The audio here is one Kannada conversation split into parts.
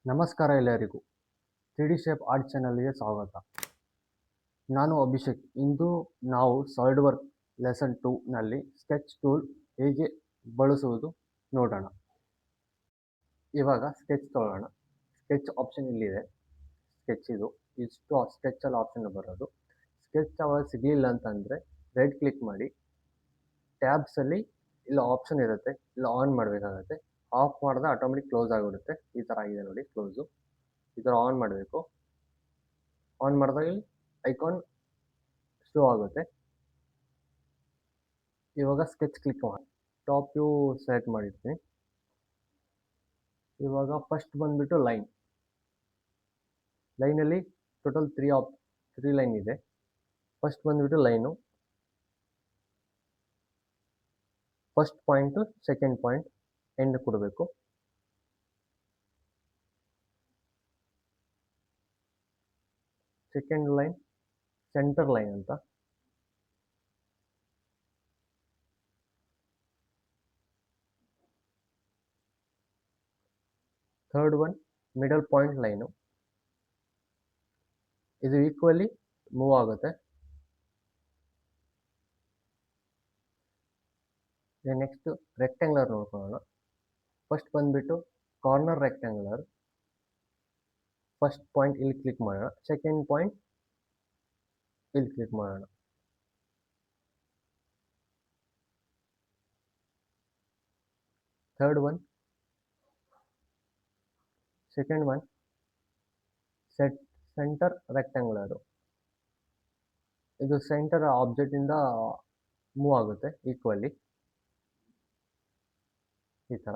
ನಮಸ್ಕಾರ ಎಲ್ಲರಿಗೂ. 3D ಶೇಪ್ ಆರ್ಟ್ ಚಾನಲ್ಗೆ ಸ್ವಾಗತ. ನಾನು ಅಭಿಷೇಕ್. ಇಂದು ನಾವು ಸಾಲಿಡ್ ವರ್ಕ್ ಲೆಸನ್ 2ನಲ್ಲಿ ಸ್ಕೆಚ್ ಟೂಲ್ ಹೇಗೆ ಬಳಸುವುದು ನೋಡೋಣ. ಇವಾಗ ಸ್ಕೆಚ್ ತೊಗೊಳ್ಳೋಣ. ಸ್ಕೆಚ್ ಆಪ್ಷನ್ ಇಲ್ಲಿದೆ. ಸ್ಕೆಚ್ ಇಷ್ಟು ಸ್ಕೆಚಲ್ಲಿ ಆಪ್ಷನ್ ಬರೋದು. ಸ್ಕೆಚ್ ಅವಾಗ ಸಿಗಲಿಲ್ಲ ಅಂತಂದರೆ ರೈಟ್ ಕ್ಲಿಕ್ ಮಾಡಿ, ಟ್ಯಾಬ್ಸಲ್ಲಿ ಇಲ್ಲ ಆಪ್ಷನ್ ಇರುತ್ತೆ, ಇಲ್ಲ ಆನ್ ಮಾಡಬೇಕಾಗತ್ತೆ. ಆಫ್ ಮಾಡಿದ್ರೆ ಆಟೋಮೆಟಿಕ್ ಕ್ಲೋಸ್ ಆಗಿಬಿಡುತ್ತೆ. ಈ ಥರ ಆಗಿದೆ ನೋಡಿ, ಕ್ಲೋಸು. ಈ ಥರ ಆನ್ ಮಾಡಬೇಕು. ಆನ್ ಮಾಡಿದಾಗ ಇಲ್ಲಿ ಐಕಾನ್ ಶೋ ಆಗುತ್ತೆ. ಇವಾಗ ಸ್ಕೆಚ್ ಕ್ಲಿಕ್ ಮಾಡಿ, ಟಾಪ್ ವ್ಯೂ ಸೆಲೆಕ್ಟ್ ಮಾಡಿರ್ತೀನಿ. ಇವಾಗ ಫಸ್ಟ್ ಬಂದುಬಿಟ್ಟು ಲೈನಲ್ಲಿ ಟೋಟಲ್ 3 ಲೈನ್ ಇದೆ. ಫಸ್ಟ್ ಬಂದುಬಿಟ್ಟು line, first point, second point end ಕೊಡಬೇಕು. ಸೆಕೆಂಡ್ ಲೈನ್ ಸೆಂಟರ್ ಲೈನ್ ಅಂತ. Third one middle point line. ಇದು ಈಕ್ವಲಿ ಮೂವ್ ಆಗುತ್ತೆ. ನೆಕ್ಸ್ಟ್ ರೆಕ್ಟ್ಯಾಂಗ್ಯುಲರ್ ನೋಡ್ಕೊಳ್ಳೋಣ. ಫಸ್ಟ್ ಬಂದುಬಿಟ್ಟು ಕಾರ್ನರ್ ರೆಕ್ಟ್ಯಾಂಗ್ಯುಲರ್. ಫಸ್ಟ್ ಪಾಯಿಂಟ್ ಇಲ್ಲಿ ಕ್ಲಿಕ್ ಮಾಡೋಣ, ಸೆಕೆಂಡ್ ಪಾಯಿಂಟ್ ಇಲ್ಲಿ ಕ್ಲಿಕ್ ಮಾಡೋಣ. Third one, second one centre rectangular. ಇದು ಸೆಂಟರ್ ಆಬ್ಜೆಕ್ಟಿಂದ ಮೂವ್ ಆಗುತ್ತೆ ಈಕ್ವಲಿ, ಈ ಥರ.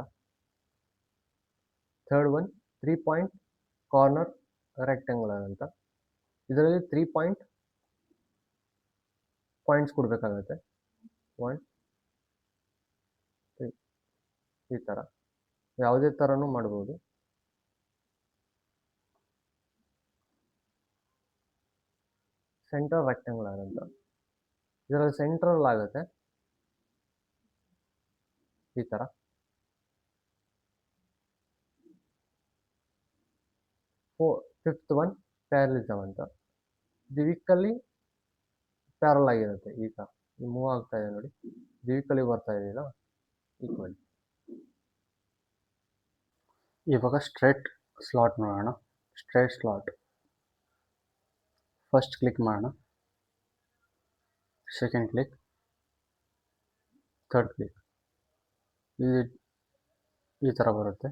Third one 3 point corner rectangular ಅಂತ. ಇದರಲ್ಲಿ 3 ಪಾಯಿಂಟ್ಸ್ ಕೊಡಬೇಕಾಗುತ್ತೆ. 1 3 ಈ ಥರ ಯಾವುದೇ ಥರನೂ ಮಾಡ್ಬೋದು. ಸೆಂಟರ್ ರೆಕ್ಟ್ಯಾಂಗ್ಯುಲರ್ ಅಂತ. ಇದರಲ್ಲಿ ಸೆಂಟ್ರಲ್ ಆಗುತ್ತೆ ಈ ಥರ. ಫಿಫ್ತ್ ಒನ್ ಪ್ಯಾರಲಿಸಮ್ ಅಂತ. ಇದು ವೀಕಲ್ಲಿ ಪ್ಯಾರಲ್ ಆಗಿರುತ್ತೆ. ಈಗ ಮೂವ್ ಆಗ್ತಾ ಇದೆ ನೋಡಿ, ವೀಕಲ್ಲಿ ಬರ್ತಾ ಇದೆಯಲ್ಲ, ಈಕ್ವಲಿ. ಇವಾಗ ಸ್ಟ್ರೇಟ್ ಸ್ಲಾಟ್ ನೋಡೋಣ. ಸ್ಟ್ರೇಟ್ ಸ್ಲಾಟ್ ಫಸ್ಟ್ ಕ್ಲಿಕ್ ಮಾಡೋಣ, ಸೆಕೆಂಡ್ ಕ್ಲಿಕ್, ಥರ್ಡ್ ಕ್ಲಿಕ್. ಈ ಥರ ಬರುತ್ತೆ.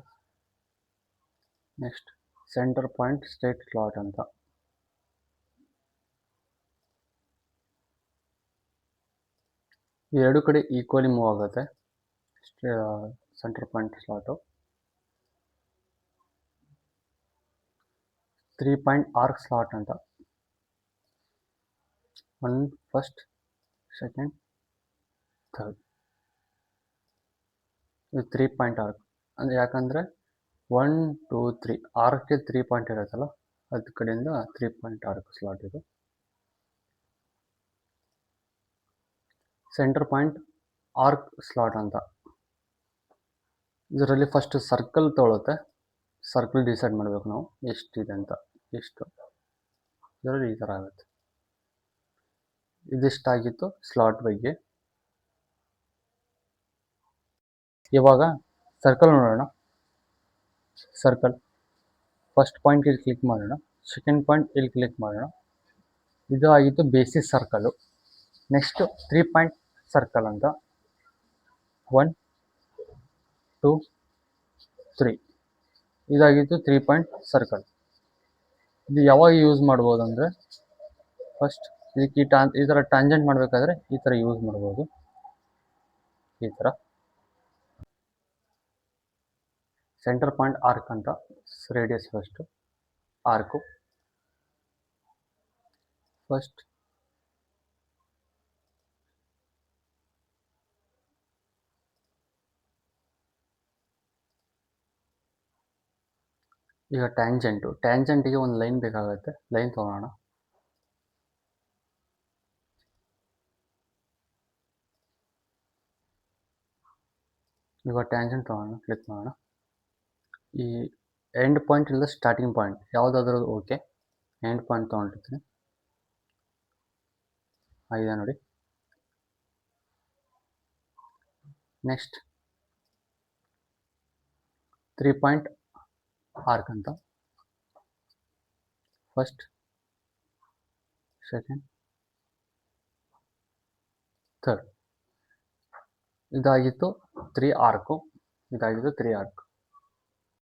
Next centre point straight slot ಅಂತ. ಈ ಎರಡು ಕಡೆ ಈಕ್ವಲಿ ಮೂವ್ ಆಗುತ್ತೆ centre point slot. 3 point arc slot ಅಂತ. First, second, third. ಇದು 3 ಪಾಯಿಂಟ್ ಆರ್ಕ್ ಅಂದರೆ ಯಾಕಂದರೆ 1 2 3 ಆರ್ಕ್ಗೆ 3 ಪಾಯಿಂಟ್ ಇರುತ್ತಲ್ಲ, ಅದ್ರ ಕಡೆಯಿಂದ 3 ಪಾಯಿಂಟ್ ಆರ್ಕ್ ಸ್ಲಾಟ್ ಇದು. ಸೆಂಟರ್ ಪಾಯಿಂಟ್ ಆರ್ಕ್ ಸ್ಲಾಟ್ ಅಂತ. ಇದರಲ್ಲಿ ಫಸ್ಟ್ ಸರ್ಕಲ್ ತೊಗೊಳುತ್ತೆ. ಸರ್ಕಲ್ ಡಿಸೈಡ್ ಮಾಡಬೇಕು ನಾವು ಎಷ್ಟಿದೆ ಅಂತ. ಎಷ್ಟು ಇದರಲ್ಲಿ ಈ ಥರ ಆಗುತ್ತೆ. ಇದಿಷ್ಟಾಗಿತ್ತು ಸ್ಲಾಟ್ ಬಗ್ಗೆ. ಇವಾಗ ಸರ್ಕಲ್ ನೋಡೋಣ. ಸರ್ಕಲ್ ಫಸ್ಟ್ ಪಾಯಿಂಟ್ ಇಲ್ಲಿ ಕ್ಲಿಕ್ ಮಾಡೋಣ, ಸೆಕೆಂಡ್ ಪಾಯಿಂಟ್ ಇಲ್ಲಿ ಕ್ಲಿಕ್ ಮಾಡೋಣ. ಇದು ಆಗಿತ್ತು basic circle. Next 3 point circle ಅಂತ. 1 2 3 ಇದಾಗಿತ್ತು 3 ಪಾಯಿಂಟ್ ಸರ್ಕಲ್. ಇದು ಯಾವಾಗ ಯೂಸ್ ಮಾಡ್ಬೋದು ಅಂದರೆ, ಫಸ್ಟ್ ಇದಕ್ಕೆ ಈ ಥರ ಟ್ಯಾಂಜೆಂಟ್ ಮಾಡಬೇಕಾದ್ರೆ ಈ ಥರ ಯೂಸ್ ಮಾಡ್ಬೋದು. ಈ ಥರ ಸೆಂಟರ್ ಪಾಯಿಂಟ್ ಆರ್ಕ್ ಅಂತ. Radius first arc. ಫಸ್ಟ್ ಈಗ ಟ್ಯಾಂಜೆಂಟಿಗೆ ಒಂದು ಲೈನ್ ಬೇಕಾಗುತ್ತೆ. ಲೈನ್ ತೊಗೊಳ್ಳೋಣ. ಇವಾಗ ಟ್ಯಾಂಜೆಂಟ್ ತೊಗೊಳ್ಳೋಣ, ಕ್ಲಿಕ್ ಮಾಡೋಣ. ಈ ಎಂಡ್ ಪಾಯಿಂಟ್ ಇಲ್ಲ ಸ್ಟಾರ್ಟಿಂಗ್ ಪಾಯಿಂಟ್ ಯಾವುದಾದ್ರೂ ಓಕೆ. ಎಂಡ್ ಪಾಯಿಂಟ್ ತೊಗೊಂಡಿರ್ತೀನಿ. ಆಗಿದೆ ನೋಡಿ. ನೆಕ್ಸ್ಟ್ 3 ಪಾಯಿಂಟ್ ಆರ್ಕ್ ಅಂತ. First, second, third. ಇದಾಗಿತ್ತು 3 ಆರ್ಕು.